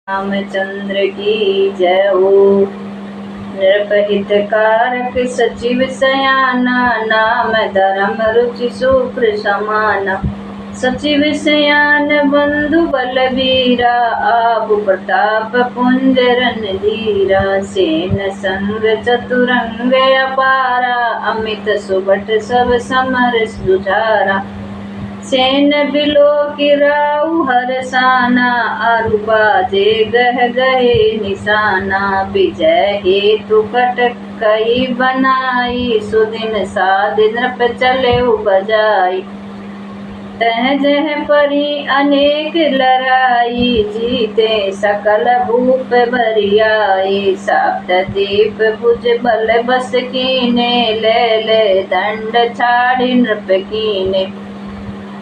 रामचंद्र की जय हो। नृपहितकारक सचिव सयाना, नाम धर्म रुचि शुक्र समाना। सचिव सयान बंधु बलवीरा, आप प्रताप पुंज रणधीरा। सेन संग चतुरंग अपारा, अमित सुबट सब समर जुझारा। सेन बिलो किराऊ हरसाना, आरु बाजे गह गहे निशाना। विजय हेतु कटक कही बनाई, सुदिन साध नृप चले बजाई। तह जह परी अनेक लड़ाई, जीते सकल भूप बरियाई। साप्त दीप भुज बल बस कीने, ले ले दंड छाड़ी नृप कीने।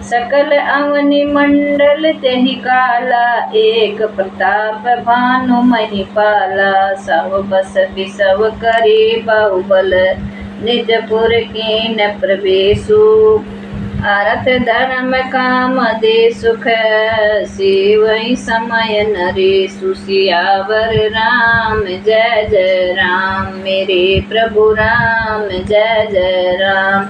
सकल अवनि मंडल तेहि काला, एक प्रताप भानु महिपाला। सब बस बिसव करी बाहुबल, निजपुर कीन प्रवेशु। आरथ धर्म काम दे सुख, सेवई समय नरेशु। सियावर राम जय जय राम, मेरे प्रभु राम जय जय राम।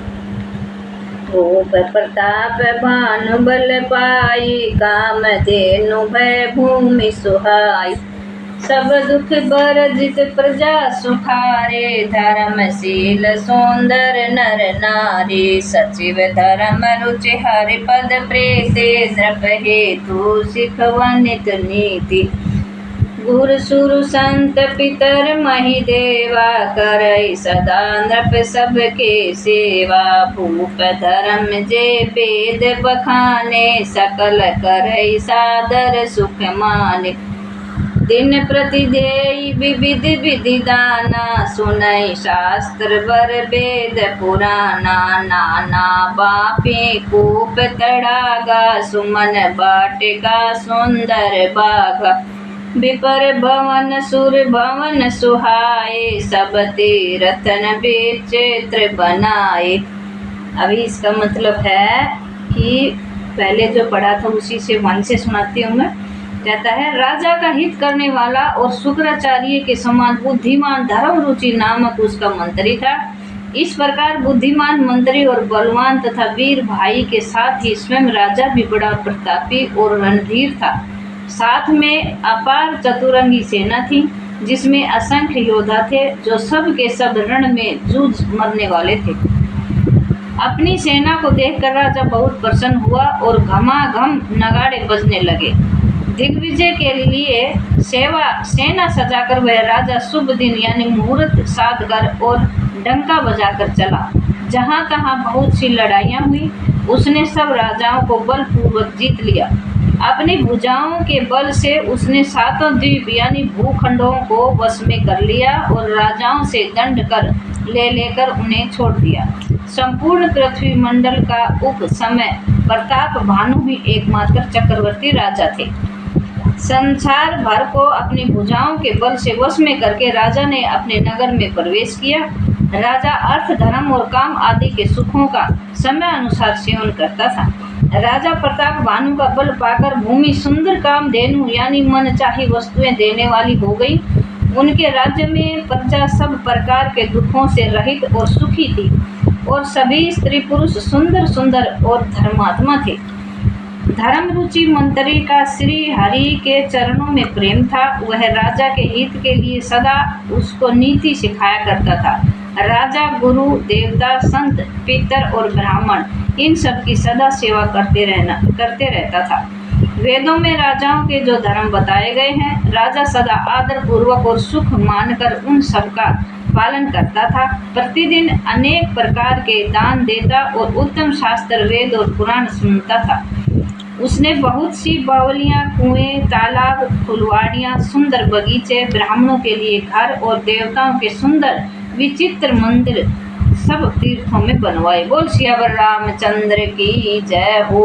भूप प्रताप भानु बल पाई, काम धेनु भय भूमि सुहाई। सब दुख बरजित प्रजा सुखारे, धर्मशील सुंदर नर नारी। सचिव धर्म रुचि हरि पद प्रीति, नृप हेतु सिखवनित नीति। गुरु सुरु संत पितर महि देवा, करई सदा नृप सबके सेवा। भूप धर्म जे वेद बखाने, सकल करई सादर सुख माने। दिन प्रति देई विविध विधि दाना, सुनई शास्त्र वर वेद पुराना। नाना बापी कूप तड़ागा, सुमन बाटिका सुंदर बागा। विपर भवन सुर भवन सुहाए, सब तीरथन विचित्र बनाए। अभी इसका मतलब है कि पहले जो पढ़ा था उसी से मन से सुनाती हूँ मैं। कहता है, राजा का हित करने वाला और शुक्राचार्य के समान बुद्धिमान धर्म रुचि नामक उसका मंत्री था। इस प्रकार बुद्धिमान मंत्री और बलवान तथा वीर भाई के साथ ही स्वयं राजा भी बड़ा प्रतापी और रणधीर था। साथ में अपार चतुरंगी सेना थी, जिसमें असंख्य योद्धा थे, जो सब के सब रण में जूझ मरने वाले थे। अपनी सेना को देखकर राजा बहुत प्रसन्न हुआ और घमाघम नगाड़े बजने लगे। दिग्विजय के लिए सेना सजाकर वह राजा शुभ दिन यानी मुहूर्त साध कर और डंका बजाकर चला। जहाँ तहाँ बहुत सी लड़ाइयाँ हुई। उसने सब राजाओं को बलपूर्वक जीत लिया। अपनी भुजाओं के बल से उसने सातों द्वीप यानी भूखंडों को वश में कर लिया और राजाओं से दंड कर लेकर उन्हें छोड़ दिया। संपूर्ण पृथ्वी मंडल का उप समय प्रताप भानु ही एकमात्र चक्रवर्ती राजा थे। संसार भर को अपनी भुजाओं के बल से वश में करके राजा ने अपने नगर में प्रवेश किया। राजा अर्थ धर्म और काम आदि के सुखों का समय अनुसार सेवन करता था। राजा प्रताप भानु का बल पाकर भूमि सुंदर काम धेनु यानी मन चाही वस्तुएं देने वाली हो गई। उनके राज्य में प्रजा सब प्रकार के दुखों से रहित और सुखी थी और सभी स्त्री पुरुष सुंदर सुंदर और धर्मात्मा थे। धर्म रुचि मंत्री का श्री हरि के चरणों में प्रेम था। वह राजा के हित के लिए सदा उसको नीति सिखाया करता था। राजा गुरु देवता संत पितर और ब्राह्मण इन सब की सदा सेवा करते रहता था। वेदों में राजाओं के जो धर्म बताए गए हैं, राजा सदा आदर पूर्वक और सुख मानकर उन सब का पालन करता था। प्रतिदिन अनेक प्रकार के दान देता और उत्तम शास्त्र वेद और पुराण सुनता था। उसने बहुत सी बावलियाँ, कुएं, तालाब, फुलवाड़ियाँ, सुंदर बगीचे, ब्राह्मणों के लिए घर और देवताओं के सुंदर विचित्र मंदिर सब तीर्थों में बनवाए। बोल सियावर रामचंद्र की जय हो।